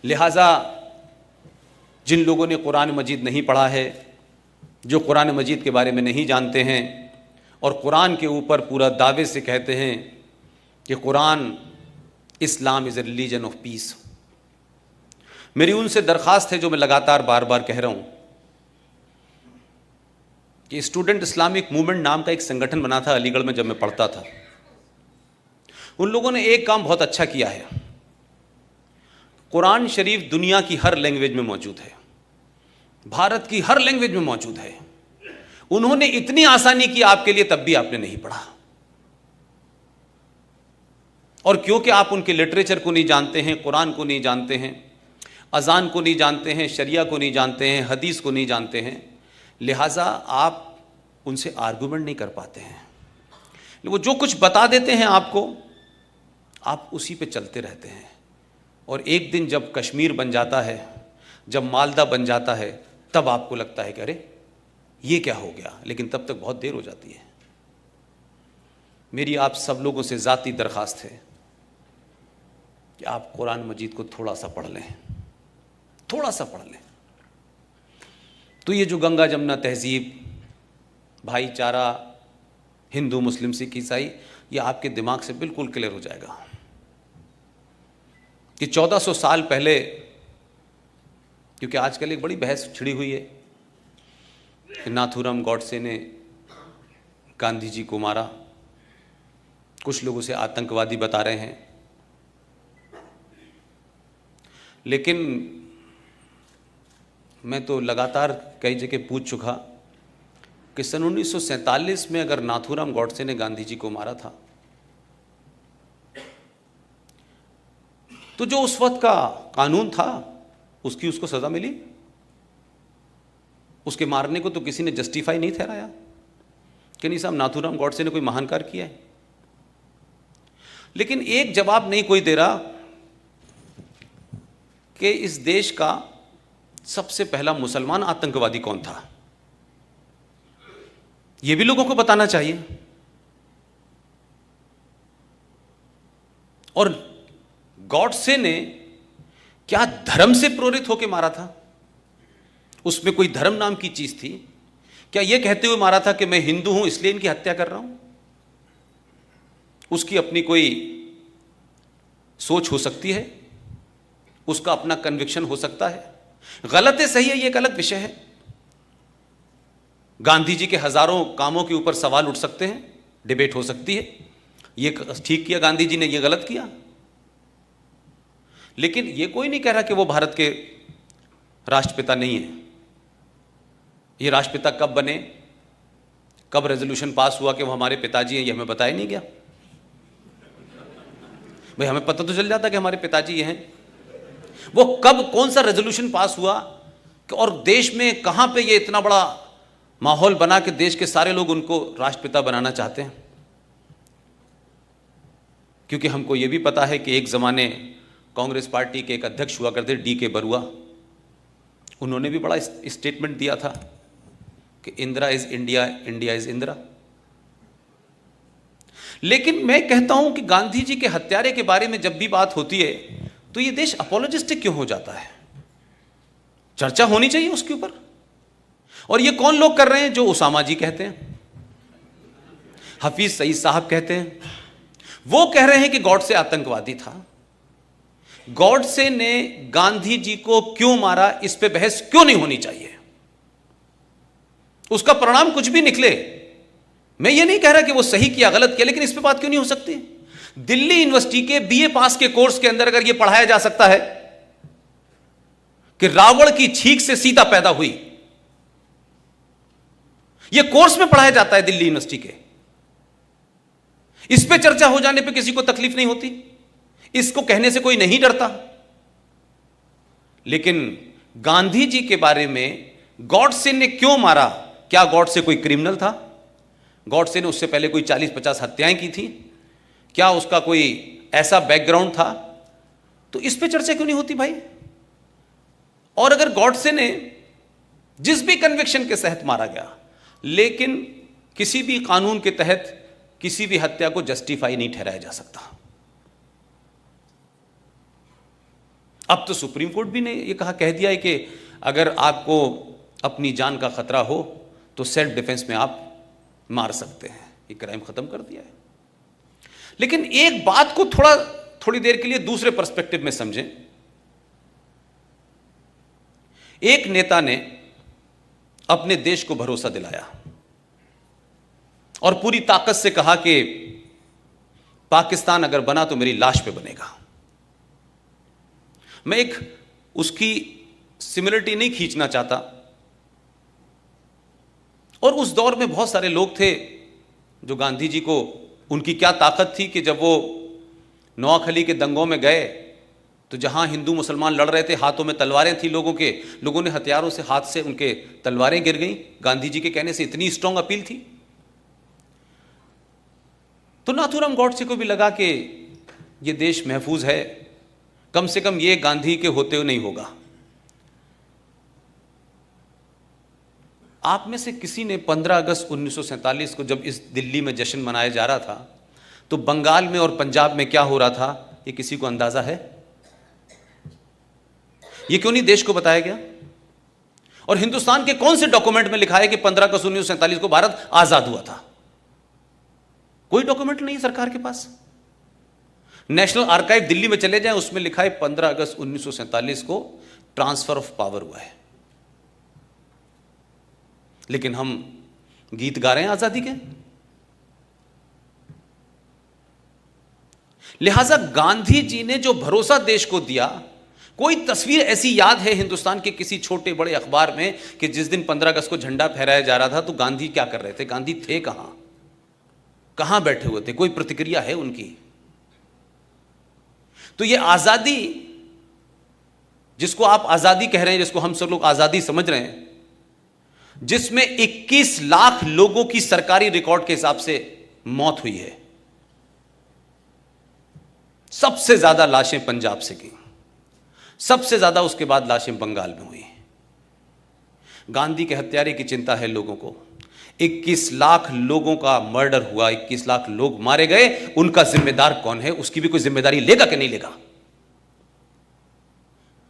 लिहाजा जिन लोगों ने कुरान मजीद नहीं पढ़ा है, जो कुरान मजीद के बारे में नहीं जानते हैं और कुरान के ऊपर पूरा दावे से कहते हैं कि Quran Islam is a religion of peace, मेरी उनसे दरख्वास्त है जो मैं लगातार बार बार कह रहा हूँ कि स्टूडेंट इस्लामिक मूवमेंट नाम का एक संगठन बना था अलीगढ़ में जब मैं पढ़ता था। उन लोगों ने एक काम बहुत अच्छा किया है, कुरान शरीफ दुनिया की हर लैंग्वेज में मौजूद है, भारत की हर लैंग्वेज में मौजूद है। उन्होंने इतनी आसानी की आपके लिए, तब भी आपने नहीं पढ़ा। और क्योंकि आप उनके लिटरेचर को नहीं जानते हैं, कुरान को नहीं जानते हैं, अजान को नहीं जानते हैं, शरिया को नहीं जानते हैं, हदीस को नहीं जानते हैं, लिहाजा आप उनसे आर्गुमेंट नहीं कर पाते हैं। वो जो कुछ बता देते हैं आपको, आप उसी पे चलते रहते हैं। और एक दिन जब कश्मीर बन जाता है, जब मालदा बन जाता है, तब आपको लगता है कि अरे ये क्या हो गया, लेकिन तब तक बहुत देर हो जाती है। मेरी आप सब लोगों से ज़ाती दरख्वास्त है कि आप कुरान मजीद को थोड़ा सा पढ़ लें, थोड़ा सा पढ़ लें, तो ये जो गंगा जमुना तहजीब, भाईचारा, हिंदू मुस्लिम सिख ईसाई, ये आपके दिमाग से बिल्कुल क्लियर हो जाएगा कि 1400 साल पहले, क्योंकि आजकल एक बड़ी बहस छिड़ी हुई है कि नाथूराम गॉडसे ने गांधी जी को मारा, कुछ लोग उसे आतंकवादी बता रहे हैं, लेकिन मैं तो लगातार कई जगह पूछ चुका कि सन 1947 में अगर नाथूराम गॉडसे ने गांधी जी को मारा था, तो जो उस वक्त का कानून था उसकी उसको सजा मिली। उसके मारने को तो किसी ने जस्टिफाई नहीं ठहराया कि नहीं साहब नाथूराम गॉडसे ने कोई महान कार्य किया है। लेकिन एक जवाब नहीं कोई दे रहा कि इस देश का सबसे पहला मुसलमान आतंकवादी कौन था। यह भी लोगों को बताना चाहिए। और गॉडसे ने क्या धर्म से प्रेरित होकर मारा था? उसमें कोई धर्म नाम की चीज थी क्या? यह कहते हुए मारा था कि मैं हिंदू हूं इसलिए इनकी हत्या कर रहा हूं? उसकी अपनी कोई सोच हो सकती है, उसका अपना कन्विक्शन हो सकता है। गलत है सही है यह एक अलग विषय है। गांधी जी के हजारों कामों के ऊपर सवाल उठ सकते हैं, डिबेट हो सकती है, यह ठीक किया गांधी जी ने, यह गलत किया। लेकिन यह कोई नहीं कह रहा कि वो भारत के राष्ट्रपिता नहीं है। ये राष्ट्रपिता कब बने, कब रेजोल्यूशन पास हुआ कि वो हमारे पिताजी हैं, ये हमें बताया नहीं गया। भाई हमें पता तो चल जाता कि हमारे पिताजी ये हैं। वो कब कौन सा रेजोल्यूशन पास हुआ और देश में कहां पे ये इतना बड़ा माहौल बना कि देश के सारे लोग उनको राष्ट्रपिता बनाना चाहते हैं। क्योंकि हमको ये भी पता है कि एक जमाने कांग्रेस पार्टी के एक अध्यक्ष हुआ करते डी के बरुआ, उन्होंने भी बड़ा स्टेटमेंट दिया था कि Indira is India, India is Indira. लेकिन मैं कहता हूं कि गांधी जी के हत्यारे के बारे में जब भी बात होती है तो ये देश अपोलोजिस्टिक क्यों हो जाता है? चर्चा होनी चाहिए उसके ऊपर। और ये कौन लोग कर रहे हैं? जो उसामा जी कहते हैं, हफीज सईद साहब कहते हैं, वो कह रहे हैं कि गॉडसे आतंकवादी था। गॉडसे ने गांधी जी को क्यों मारा, इस पे बहस क्यों नहीं होनी चाहिए? उसका परिणाम कुछ भी निकले, मैं ये नहीं कह रहा कि वो सही किया गलत किया, लेकिन इस पे बात क्यों नहीं हो सकती? दिल्ली यूनिवर्सिटी के बीए पास के कोर्स के अंदर अगर यह पढ़ाया जा सकता है कि रावण की छींक से सीता पैदा हुई, यह कोर्स में पढ़ाया जाता है दिल्ली यूनिवर्सिटी के, इस पे चर्चा हो जाने पे किसी को तकलीफ नहीं होती, इसको कहने से कोई नहीं डरता। लेकिन गांधी जी के बारे में गॉडसे ने क्यों मारा? क्या गॉडसे कोई क्रिमिनल था? गॉडसे ने उससे पहले कोई 40-50 हत्याएं की थी? क्या उसका कोई ऐसा बैकग्राउंड था? तो इस पे चर्चा क्यों नहीं होती भाई? और अगर गॉडसे ने जिस भी कन्विक्शन के तहत मारा गया, लेकिन किसी भी कानून के तहत किसी भी हत्या को जस्टिफाई नहीं ठहराया जा सकता। अब तो सुप्रीम कोर्ट भी ने ये कह दिया है कि अगर आपको अपनी जान का खतरा हो तो सेल्फ डिफेंस में आप मार सकते हैं, ये क्राइम खत्म कर दिया है। लेकिन एक बात को थोड़ी देर के लिए दूसरे पर्सपेक्टिव में समझें। एक नेता ने अपने देश को भरोसा दिलाया और पूरी ताकत से कहा कि पाकिस्तान अगर बना तो मेरी लाश पे बनेगा। मैं एक उसकी सिमिलरिटी नहीं खींचना चाहता, और उस दौर में बहुत सारे लोग थे जो गांधी जी को, उनकी क्या ताकत थी कि जब वो नोआखली के दंगों में गए तो जहां हिंदू मुसलमान लड़ रहे थे, हाथों में तलवारें थी लोगों ने हथियारों से हाथ से उनके तलवारें गिर गईं। गांधी जी के कहने से इतनी स्ट्रांग अपील थी। तो नाथूराम गॉडसे को भी लगा कि ये देश महफूज है, कम से कम ये गांधी के होते हुए नहीं होगा। आप में से किसी ने 15 अगस्त 1947 को जब इस दिल्ली में जश्न मनाया जा रहा था तो बंगाल में और पंजाब में क्या हो रहा था, ये किसी को अंदाजा है? ये क्यों नहीं देश को बताया गया? और हिंदुस्तान के कौन से डॉक्यूमेंट में लिखा है कि 15 अगस्त 1947 को भारत आजाद हुआ था? कोई डॉक्यूमेंट नहीं है सरकार के पास। नेशनल आर्काइव दिल्ली में चले जाएं, उसमें लिखा है 15 अगस्त 1947 को ट्रांसफर ऑफ पावर हुआ है। लेकिन हम गीत गा रहे हैं आजादी के। लिहाजा गांधी जी ने जो भरोसा देश को दिया, कोई तस्वीर ऐसी याद है हिंदुस्तान के किसी छोटे बड़े अखबार में कि जिस दिन 15 अगस्त को झंडा फहराया जा रहा था तो गांधी क्या कर रहे थे? गांधी थे कहां बैठे हुए थे? कोई प्रतिक्रिया है उनकी? तो ये आजादी, जिसको आप आजादी कह रहे हैं, जिसको हम सब लोग आजादी समझ रहे हैं, जिसमें 21 लाख लोगों की सरकारी रिकॉर्ड के हिसाब से मौत हुई है, सबसे ज्यादा लाशें पंजाब से की, सबसे ज्यादा उसके बाद लाशें बंगाल में हुई। गांधी के हत्यारे की चिंता है लोगों को। 21 लाख लोगों का मर्डर हुआ, 21 लाख लोग मारे गए, उनका जिम्मेदार कौन है? उसकी भी कोई जिम्मेदारी लेगा कि नहीं लेगा?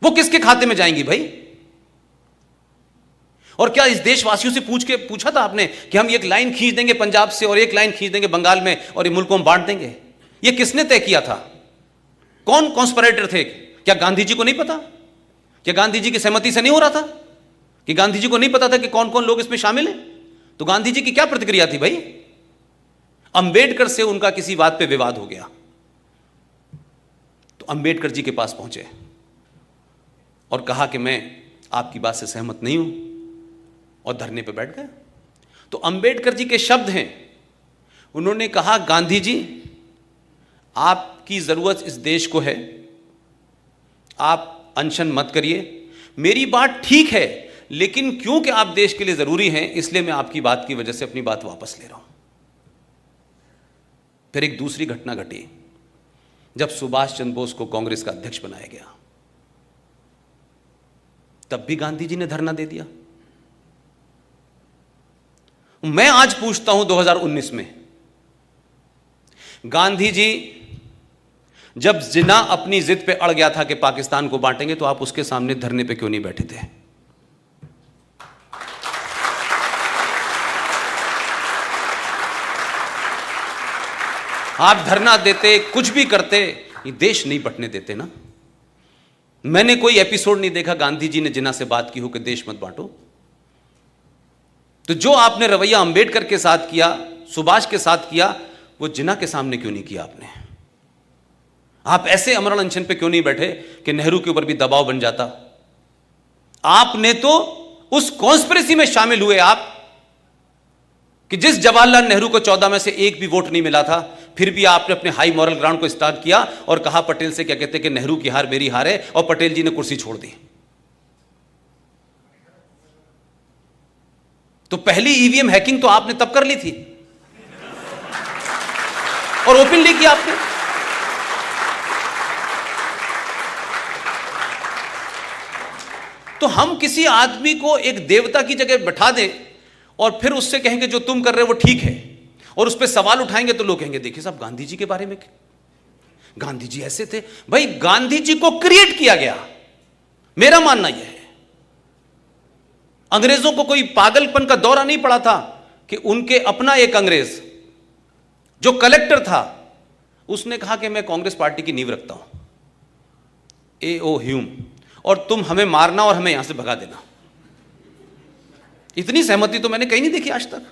वो किसके खाते में जाएंगी भाई? और क्या इस देशवासियों से पूछा था आपने कि हम एक लाइन खींच देंगे पंजाब से और एक लाइन खींच देंगे बंगाल में और ये मुल्क को हम बांट देंगे? ये किसने तय किया था? कौन कॉन्स्पिरेटर थे? क्या गांधी जी को नहीं पता? क्या गांधी जी की सहमति से नहीं हो रहा था? कि गांधी जी को नहीं पता था कि कौन कौन लोग इसमें शामिल हैं? तो गांधी जी की क्या प्रतिक्रिया थी भाई? अंबेडकर से उनका किसी बात पे विवाद हो गया तो अंबेडकर जी के पास पहुंचे और कहा कि मैं आपकी बात से सहमत नहीं हूं, और धरने पे बैठ गए। तो अंबेडकर जी के शब्द हैं, उन्होंने कहा, गांधी जी, आपकी जरूरत इस देश को है, आप अनशन मत करिए, मेरी बात ठीक है, लेकिन क्योंकि आप देश के लिए जरूरी हैं इसलिए मैं आपकी बात की वजह से अपनी बात वापस ले रहा हूं। फिर एक दूसरी घटना घटी जब सुभाष चंद्र बोस को कांग्रेस का अध्यक्ष बनाया गया, तब भी गांधी जी ने धरना दे दिया। मैं आज पूछता हूं 2019 में, गांधी जी जब जिन्ना अपनी जिद पे अड़ गया था कि पाकिस्तान को बांटेंगे, तो आप उसके सामने धरने पे क्यों नहीं बैठे थे? आप धरना देते, कुछ भी करते, ये देश नहीं बंटने देते ना। मैंने कोई एपिसोड नहीं देखा गांधी जी ने जिन्ना से बात की हो कि देश मत बांटो। तो जो आपने रवैया अंबेडकर के साथ किया, सुभाष के साथ किया, वो जिन्ना के सामने क्यों नहीं किया आपने? आप ऐसे अमरण अनशन पे क्यों नहीं बैठे कि नेहरू के ऊपर भी दबाव बन जाता? आपने तो उस कॉन्स्पिरेसी में शामिल हुए आप कि जिस जवाहरलाल नेहरू को 14 में से एक भी वोट नहीं मिला था, फिर भी आपने अपने हाई मॉरल ग्राउंड को स्टार्ट किया और कहा पटेल से, क्या कहते कि नेहरू की हार मेरी हार है, और पटेल जी ने कुर्सी छोड़ दी। तो पहली ईवीएम हैकिंग तो आपने तब कर ली थी और ओपनली किया आपने। तो हम किसी आदमी को एक देवता की जगह बैठा दें और फिर उससे कहेंगे जो तुम कर रहे हो वो ठीक है, और उस पर सवाल उठाएंगे तो लोग कहेंगे देखिए साहब गांधी जी के बारे में, गांधी जी ऐसे थे। भाई गांधी जी को क्रिएट किया गया, मेरा मानना यह है, अंग्रेजों को कोई पागलपन का दौरा नहीं पड़ा था कि उनके अपना एक अंग्रेज जो कलेक्टर था, उसने कहा कि मैं कांग्रेस पार्टी की नींव रखता हूं, A.O. ह्यूम, और तुम हमें मारना और हमें यहां से भगा देना। इतनी सहमति तो मैंने कहीं नहीं देखी आज तक।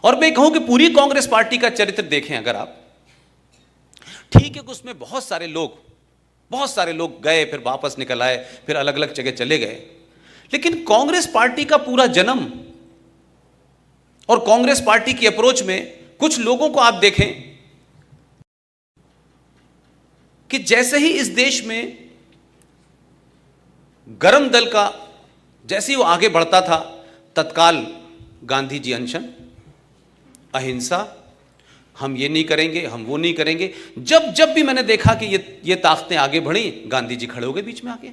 और मैं कहूं कि पूरी कांग्रेस पार्टी का चरित्र देखें अगर आप, ठीक है कि उसमें बहुत सारे लोग गए, फिर वापस निकल आए, फिर अलग अलग जगह चले गए, लेकिन कांग्रेस पार्टी का पूरा जन्म और कांग्रेस पार्टी की अप्रोच में कुछ लोगों को आप देखें कि जैसे ही इस देश में गरम दल का जैसे ही वो आगे बढ़ता था, तत्काल गांधी जी अनशन, अहिंसा, हम ये नहीं करेंगे, हम वो नहीं करेंगे। जब भी मैंने देखा कि ये ताकतें आगे बढ़ी, गांधी जी खड़े हो गए बीच में आके।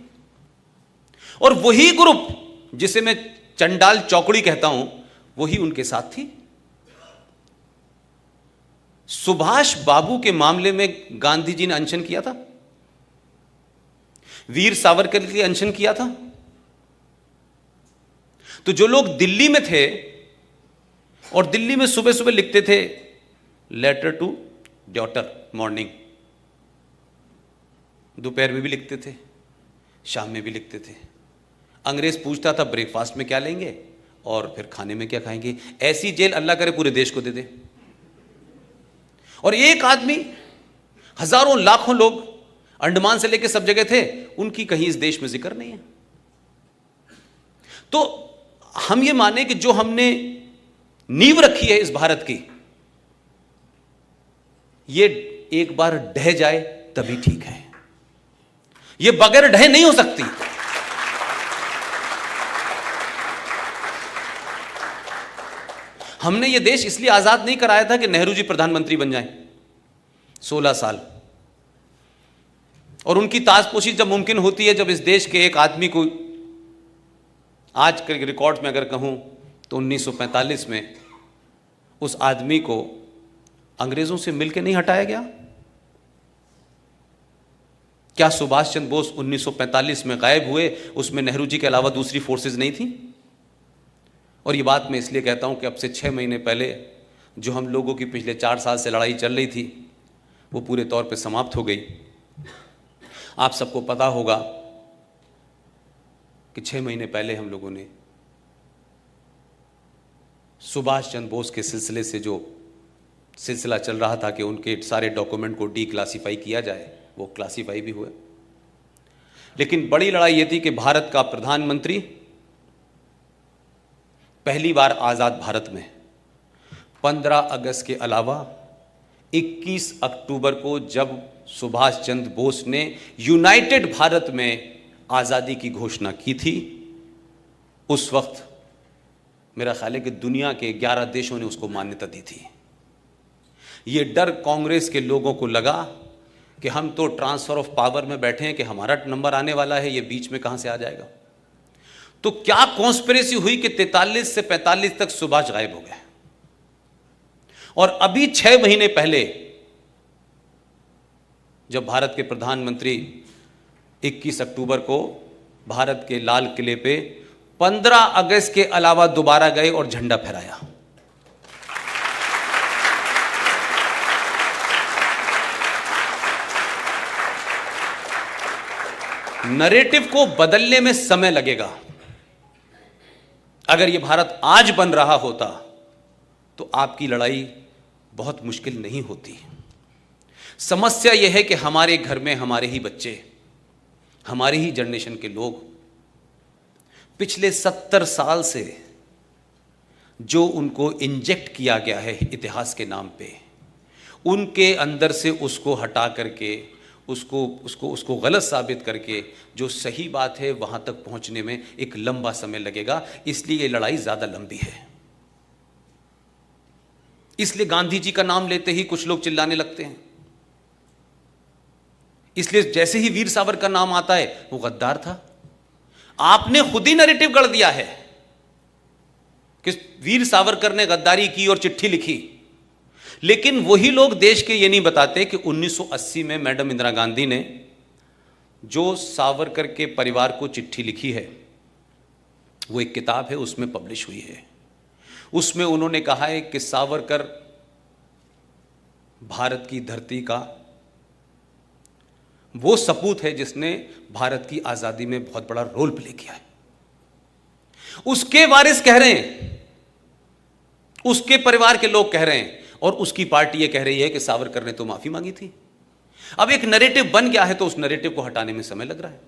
और वही ग्रुप जिसे मैं चंडाल चौकड़ी कहता हूं, वही उनके साथ थी। सुभाष बाबू के मामले में गांधी जी ने अनशन किया था, वीर सावरकर के लिए अनशन किया था। तो जो लोग दिल्ली में थे और दिल्ली में सुबह सुबह लिखते थे लेटर टू डॉटर मॉर्निंग, दोपहर में भी लिखते थे, शाम में भी लिखते थे। अंग्रेज पूछता था ब्रेकफास्ट में क्या लेंगे और फिर खाने में क्या खाएंगे। ऐसी जेल अल्लाह करे पूरे देश को दे दे। और एक आदमी, हजारों लाखों लोग अंडमान से लेकर सब जगह थे, उनकी कहीं इस देश में जिक्र नहीं है। तो हम ये माने कि जो हमने नींव रखी है इस भारत की, ये एक बार ढह जाए तभी ठीक है, ये बगैर ढहे नहीं हो सकती। हमने ये देश इसलिए आजाद नहीं कराया था कि नेहरू जी प्रधानमंत्री बन जाएं 16 साल, और उनकी ताजपोशी जब मुमकिन होती है, जब इस देश के एक आदमी को, आज के रिकॉर्ड में अगर कहूं तो 1945 में उस आदमी को अंग्रेजों से मिलकर नहीं हटाया गया। क्या सुभाष चंद्र बोस 1945 में गायब हुए, उसमें नेहरू जी के अलावा दूसरी फोर्सेस नहीं थी? और ये बात मैं इसलिए कहता हूं कि अब से 6 महीने पहले जो हम लोगों की पिछले 4 साल से लड़ाई चल रही थी, वो पूरे तौर पे समाप्त हो गई। आप सबको पता होगा कि 6 महीने पहले हम लोगों ने सुभाष चंद्र बोस के सिलसिले से जो सिलसिला चल रहा था कि उनके सारे डॉक्यूमेंट को डीक्लासिफाई किया जाए, वो क्लासिफाई भी हुए। लेकिन बड़ी लड़ाई ये थी कि भारत का प्रधानमंत्री पहली बार आजाद भारत में 15 अगस्त के अलावा 21 अक्टूबर को जब सुभाष चंद्र बोस ने यूनाइटेड भारत में आज़ादी की घोषणा की थी, उस वक्त मेरा ख्याल है कि दुनिया के 11 देशों ने उसको मान्यता दी थी। ये डर कांग्रेस के लोगों को लगा कि हम तो ट्रांसफर ऑफ पावर में बैठे हैं कि हमारा नंबर आने वाला है, ये बीच में कहां से आ जाएगा। तो क्या कॉन्स्पिरेसी हुई कि 43 से 45 तक सुभाष गायब हो गए, और अभी 6 महीने पहले जब भारत के प्रधानमंत्री 21 अक्टूबर को भारत के लाल किले पे 15 अगस्त के अलावा दोबारा गए और झंडा फहराया। नरेटिव को बदलने में समय लगेगा। अगर यह भारत आज बन रहा होता तो आपकी लड़ाई बहुत मुश्किल नहीं होती। समस्या यह है कि हमारे घर में हमारे ही बच्चे, हमारे ही जनरेशन के लोग पिछले 70 साल से जो उनको इंजेक्ट किया गया है इतिहास के नाम पे, उनके अंदर से उसको हटा करके उसको गलत साबित करके जो सही बात है वहां तक पहुंचने में एक लंबा समय लगेगा। इसलिए ये लड़ाई ज्यादा लंबी है। इसलिए गांधी जी का नाम लेते ही कुछ लोग चिल्लाने लगते हैं। इसलिए जैसे ही वीर सावरकर का नाम आता है वो गद्दार था। आपने खुद ही नैरेटिव गढ़ दिया है कि वीर सावरकर ने गद्दारी की और चिट्ठी लिखी, लेकिन वही लोग देश के ये नहीं बताते कि 1980 में मैडम इंदिरा गांधी ने जो सावरकर के परिवार को चिट्ठी लिखी है वो एक किताब है, उसमें पब्लिश हुई है। उसमें उन्होंने कहा है कि सावरकर भारत की धरती का वो सपूत है जिसने भारत की आजादी में बहुत बड़ा रोल प्ले किया है। उसके वारिस कह रहे हैं, उसके परिवार के लोग कह रहे हैं, और उसकी पार्टी ये कह रही है कि सावरकर ने तो माफी मांगी थी। अब एक नैरेटिव बन गया है तो उस नैरेटिव को हटाने में समय लग रहा है।